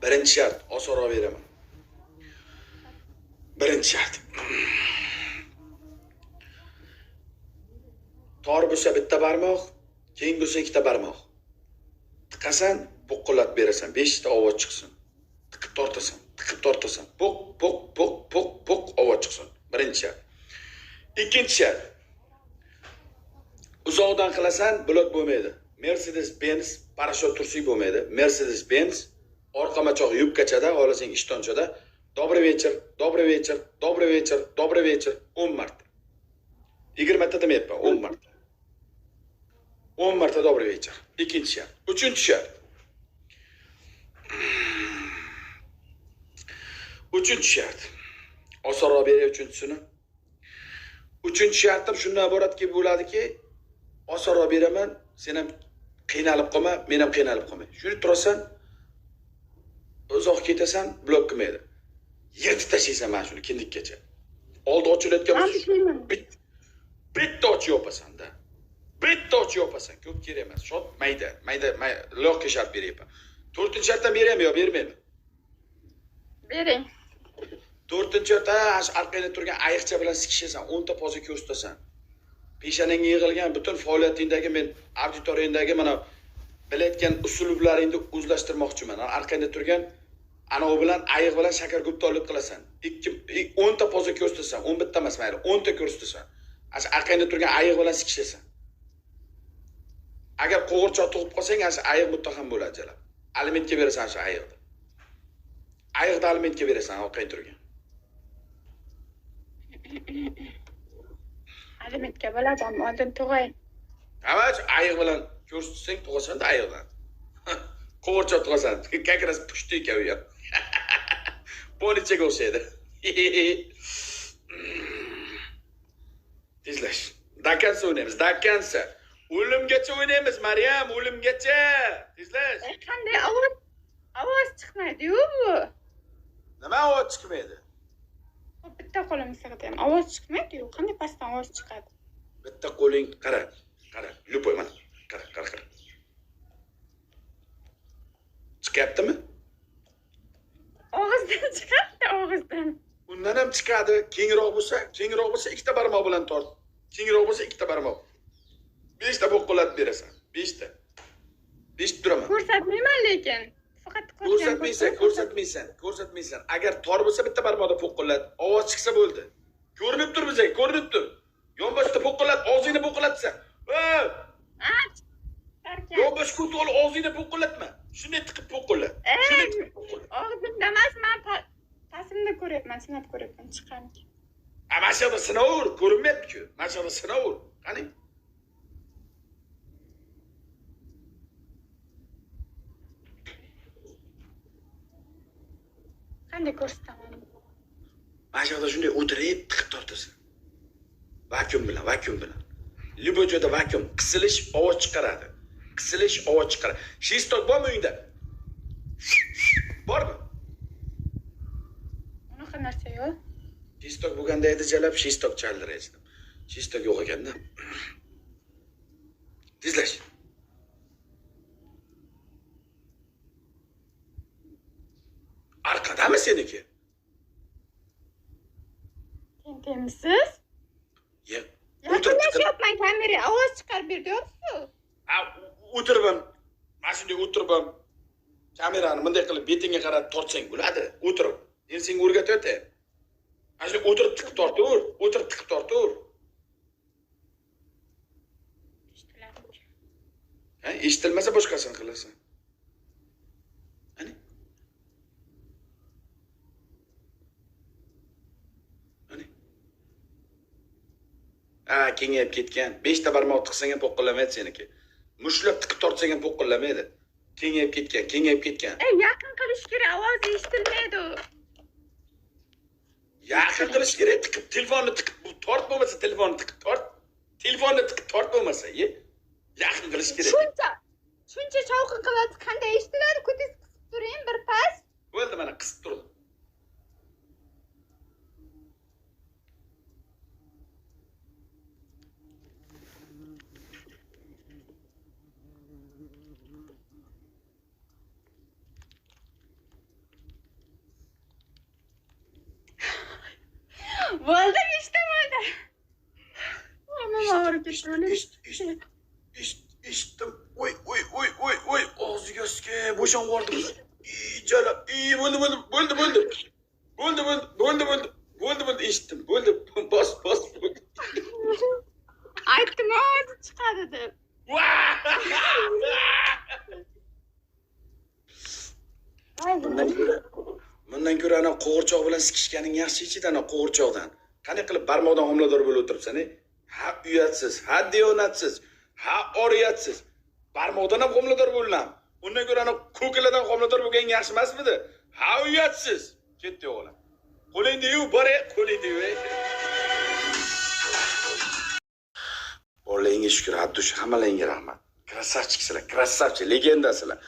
Birinchi shart, osonroq beraman. Birinchi shart. Tor bo'lsa bitta barmoq, keng bo'lsa ikkita barmoq. Tiqasan, po'qqillat berasan, 5 ta ovoz chiqsin. Tiqib tortasan. Po'q ovoz chiqsin. Birinchi shart. Ikkinchi shart. Uzoqdan qilasan, blok bo'lmaydi. Mercedes-Benz parashyut tursiy bo'lmaydi. Mercedes-Benz orqa machoq yubkachada, xohlasang ishtonchada Добрый вечер 10 marta. 20 marta demayapman, 10 marta. 10 marta добрый вечер. Ikkinchi shart. Uchinchi shart. Uchinchi shart. Osonroq beray uchinchisini. Uchinchi shartim shundan iboratki bo'ladiki, osonroq beraman, sen ham qiynalib qolma, men ham qiynalib qolmay. Shuni turasan, uzoq ketasan, blok qilmaydi. Yirtib tashlaysan mana shuni kindikkacha. Oldi ochilayotgan bitta och yopasan-da. Bitta och yopasan, ko'p kerak emas. Shot mayda, logika shart beryapman. 4-chi shartdan beraymi yo bermaymi? Bering. 4-chi shartda orqangda turgan ayiqcha bilan sikishasan, 10 ta poza ko'rsatasan. Peshonangga yig'ilgan butun faoliyatingdagi men auditoriyangdagi mana bilayotgan usulublaringni o'zlashtirmoqchiman. Orqangda turgan anavi bilan ayiq bilan shakar guptolik qilasan. 10 ta poza ko'rsatasan, 11 ta emas, mayli, 10 ta ko'rsatasan. Orqangda turgan ayiq bilan sikishasan. Agar qo'g'irchoq tug'ib qolsang, ayiq muttaham bo'ladi jalab. Alimentga berasan shu ayiqni. Ayiqni alimentga berasan, orqangda turgan. Alimentga bo'ladimi? Oldin tug'ay. Avval ayiq bilan ko'rsatsang tug'asan-da ayiqdan. Qo'g'irchoq tug'asan. Kakras pushti kabi ya. Politsiyaga o'xshaydi. Tezlash. Dakansa o'ynaymiz, dakansa. O'limgacha o'ynaymiz, Maryam, o'limgacha. Tezlash. Qanday ovoz chiqmaydi-yu bu. Nima ovoz chiqmaydi? Bitta qo'lim sig'dim. Ovoz chiqmaydi-yu. Qanday pastdan ovoz chiqadi? Bitta qo'ling qara. Lupoy mana. Qara. Chiqyaptimi? Og'izdan chiqadi, og'izdan. Undan ham chiqadi. Kengroq bo'lsa ikkita barmoq bilan tort. Kengroq bo'lsa ikkita barmoq. 5 ta qo'llatib berasan. 5 ta. 5 turaman. Ko'rsatmayman lekin. Faqat ko'rsatmaysan. Agar tor bo'lsa bitta barmoqda po'qqillat, ovoz chiqsa bo'ldi. Ko'rinib tur bizga, ko'rinib tur. Yonboshda po'qqillat, og'zingni po'qqillatsan. Yonbosh ko'tol og'zingni po'qqillatma. Shunday tiqib po'qqillat. Og'zimda emas, men pasimda ko'ryapman, sinab ko'ryapman, chiqamki. Mana shu yerda sinavur, ko'rinmayapti-ku. Mana shu yerda sinavur. Qani? Qanday ko'rsataman? Mana shu yerda shunday o'tirib tiqib tortasan. Vakuum bilan. Любой joyda vakuum, qisilish ovoz chiqaradi. Shistok bormi uyingda? Bormi? Unaqa narsa yo'q. Shistok bo'lganda edi jalab, shistok chaldiraysiz. Shistok yo'q ekanda. Tezlash. Arqadami seniki? Tentemisiz? Yaqinlashyapman, kamera ovoz chiqarib berdi-ku. O'tiribman. Mana shunday o'tiribman. Kamerani bunday qilib betingga qarab tortsang bo'ladi. O'tirib. Men senga o'rgatyapman. Mana shunday o'tirib tiqib tortaver. Eshitilmasa boshqasini qilasan. Ani? Kengayib ketgan. 5 ta barmoq tiqsang ham po'qillamaydi seniki. Mushlab tiqib tortsang ham po'qillamaydi. Kengayib ketgan. Yaqin qilish kerak, ovoz eshitilmaydi. Yaqin qilish kerak, tiqib telefonni tiqib tort bo'lmasa telefonni tiqib tort. Telefonni tiqib tort bo'lmasa, yaqin qilish kerak. Shuncha shovqin qiladi, qanday eshitiladi? Ko'tingiz qisib turing, bir pas. Bo'ldi, mana qisib turdim. Bo'ldi, işte bo'ldi. Mama og'rib ketdi. Eshitdim. Oy. Og'ziga suka, bo'shon yubordi. Jala. Bo'ldi. Eshitdim. Bo'ldi. Bos. Aytdim, o'zi chiqadi deb. Bundan ko'ra ana qo'g'irchoq bilan sikishganing yaxshi ichida ana qo'g'irchoqdan. Qanday qilib barmoqdan homilador bo'lib o'tiribsan? Ha uyatsiz, ha diyonatsiz, ha oriyatsiz. Barmoqdan ham homilador bo'lding. Undan ko'ra ana ko'kaladan homilador bo'lgan yaxshi emasmidi? Ha uyatsiz. Ketdi o'g'lim. Qo'lingni yuv, bore, qo'lingni yuv. O'g'lingga shukr, Abdush, hammalaringga rahmat. Krasavchiksizlar, krasavchi, legendasizlar.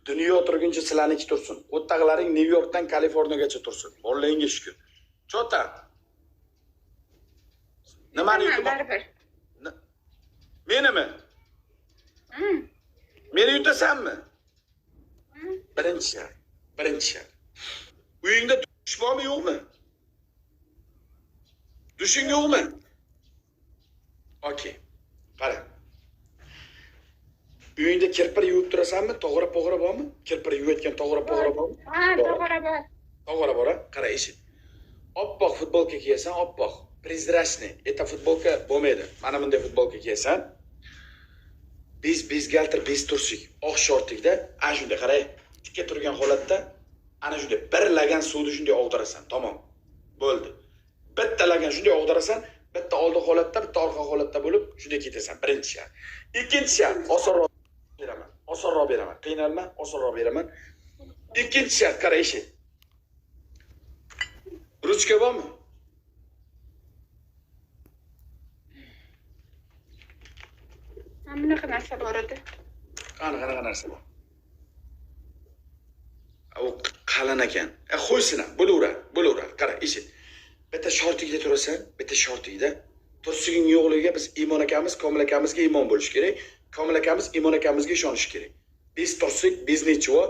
Dunyo turguncha sizlarni ichi tursin. O'ttaqlaring Nyu-Yorkdan Kaliforniyagacha tursin. O'g'lingga shukr. Chota. Nimani yutib? Baribir. Menimi? Meni yutasanmi? Birinchi shart. Uyingda dush bormi, yo'qmi? Dushing yo'qmi? Okey. Qara. Uyingda kirpir yuvib turasanmi? To'g'ri bormi? Kirpir yuvayotgan to'g'ri bormi? Ha, to'g'ri bor. To'g'ri bor. Qara, eshit. Oppoq futbolka kiyasan, oppoq. Prezrachniy. Eta futbolka bo'lmaydi. Mana bunday futbolka kiyasan. Biz galtir, biz tursik. Oq shortikda, ana shunday qarang. Tikka turgan holatda ana shunday bir lagan suvni shunday og'dirasan. Tamom. Bo'ldi. Bitta lagan shunday og'dirasan, bitta oldi holatda, bitta orqa holatda bo'lib shunday ketasan. Birinchi shart. Ikkinchi shart, osonroq beraman. Qiynalma, osonroq beraman. Ikkinchi shart, qara eshit. Ruchka bormi? Bunaqa narsa bor edi. Qanaqa narsa bor? U qalin ekan. Qo'ysin ham, bo'laveradi. Qara, eshit. Bitta shortikda turasan, bitta shortikda. Tursiging yo'qligiga biz Imon akamiz, Komil akamizga iymon bo'lish kerak. Komil akamiz Imon akamizga ishonish kerak. Biz tursik, biznechivo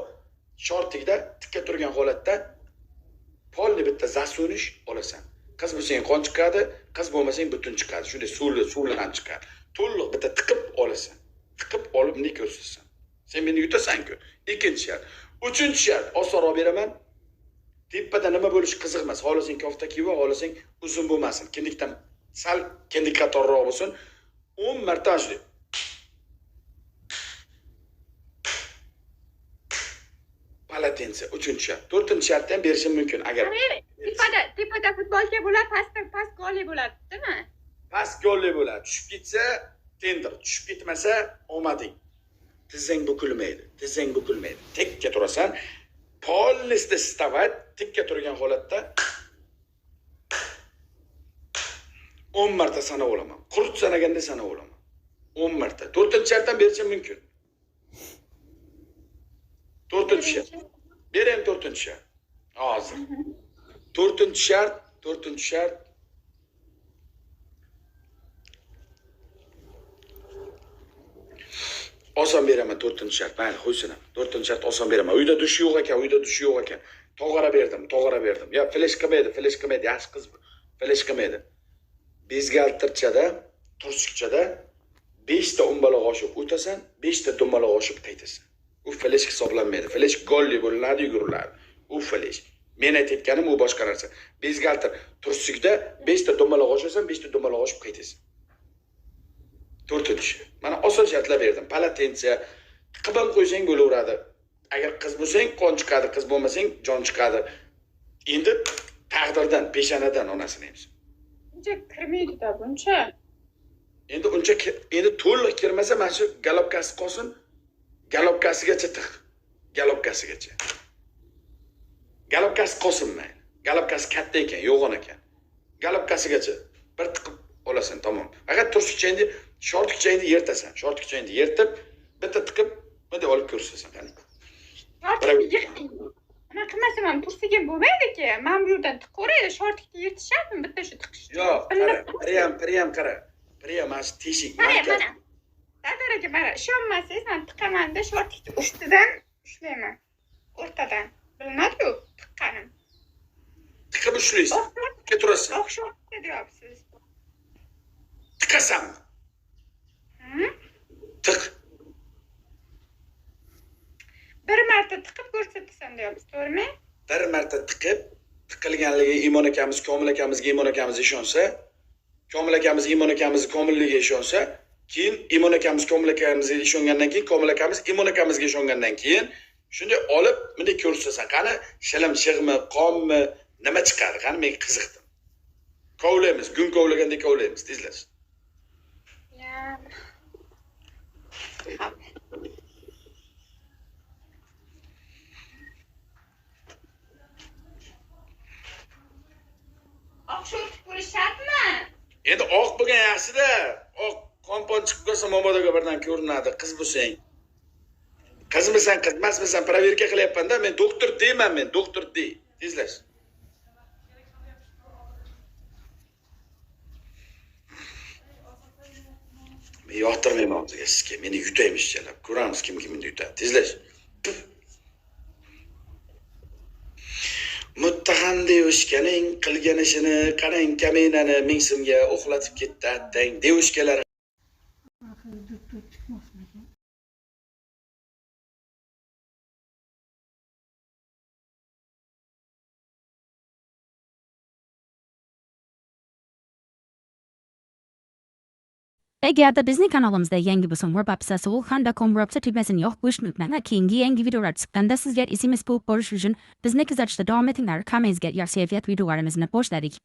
shortikda tikka turgan holatda polni bitta zasunish olasan. Qiz bo'lsang qon chiqadi, qiz bo'lmasang butun chiqadi. Shunday suvli ham chiqadi. To'liq bitta tiqib olasan. Tiqib olib ne ko'rsasan. Sen meni yutasan-ku. Ikkinchi shart. Uchinchi shart, osonroq beraman. Tepada nima bo'lishi qiziq emas. Xohlasang kofta kiyib, xohlasang uzun bo'lmasin. Kindikdan sal kindik qatorroq bo'lsin. 10 marta shunday. Palatensa, uchinchi shart. To'rtinchi shartni ham berishim mumkin agar Tepada futbolka bo'ladi, past golli bo'ladi, mi? Past golli bo'ladi. Tushib ketsa, tender. Tushib ketmasa, omading. Tizing bukilmaydi. Tekka turasan. Polnisda stavat, tekka turgan holatda 10 marta sanab olaman. Qurut sanaganda sanab olaman. 10 marta. 4-shartdan berishim mumkin. 4-shart. Berayim 4-shart. Hozir. 4-shart. Oson beraman 4-shart. Mayli, qo'ysin ham. 4-shart oson beraman. Uyda dush yo'q ekan. Tog'ara berdim. Ya flash qilmaydi. Yaxshi qiz flash qilmaydi. Bezgaltirchada, tursikchada 5 ta umbaloq oshib o'tasan, 5 ta dumaloq oshib qaytasan. U flash hisoblanmaydi. Flash golli bo'linadi, yuguriladi. U flash. Men aytganim u boshqa narsa. Bezgaltir tursikda 5 ta dumaloq oshasan, 5 ta dumaloq oshib qaytasan. 4-chi. Mana oson shartlar berdim. Palatensiya qilib qo'ysang bo'laveradi. Agar qiz bo'lsang qon chiqadi, qiz bo'lmasang jon chiqadi. Endi taqdirdan, peshanadan onasini ham. Buncha kirmaydi-da, buncha. Endi to'liq kirmasa, mana shu galopkasi qolsin. Galopkasigacha tiq. Galopkasigacha. Galopkasi qolsinmi? Galopkasi katta ekan, yo'g'on ekan. Galopkasigacha bir tiqib olasan, tamom. Faqat tursikchangni, shortikchangni yertasan. Shortikchangni yertib, bitta tiqib, bunday olib ko'rsasan, qani. Nima qilmasam ham tursiga bo'lmaydi-ki. Men bu yerdan tiqaveraydi, shortikni yirtishadimi bitta shu tiqish. Yo'q, qara. Priyam qara. Priyam mana teshik. Mana. Dadaraga mana, ishonmasangiz men tiqamanda shortikni ustidan ushlayman. O'rtadan. Bilinadi-ku, tiqqanim. Tiqib ushlaysan. Tikka turasan. O'xshab deyapsiz. Tiqasanmi? Hı? Tiq. Bir marta tiqib ko'rsatasan deyapsiz, to'g'rimi? Bir marta tiqib, tiqilganligi Imon akamiz, Komil akamizga Imon akamiz ishonsa, Komil akamiz Imon akamiz komilligiga ishonsa, keyin Imon akamiz Komil akamizga ishongandan keyin, Komil akamiz Imon akamizga ishongandan keyin shunday olib, bunday ko'rsatasan. Qani shilim shig'mi, qonmi, nima chiqadi? Qani men qiziqdim. Kovlaymiz, gun kovlagandek kovlaymiz, tezlash. Ya. Oqshom ko'rish shartmi? Endi oq bo'lgan yaxshi-da. Oq qompon chiqib qolsa momodaga birdan ko'rinadi, qiz bo'lsang. Qizmisan, qizmasmisan, proverka qilyapman-da. Men doktor deyman, men doktor dey. Tezlash. Men yoqtirmayman o'ziga sizga. Meni yutaymiz chalab. Ko'ramiz kim kimni yutadi. Tezlash. Muttaham devushkaning qilgan ishini qarang kaminani ming so'mga uxlatib ketdi attang devushkalar. Agarda bizning kanalimizda yangi bo'lsa, website u qanday komrobsa tugmasini yo'q qo'yishni unutmang. Keyingi yangi videolar chiqqanda sizga SMS bo'lib borish uchun bizni kuzatishda davom etinglar. Kommentga yaxshi videolarimizni boshladik.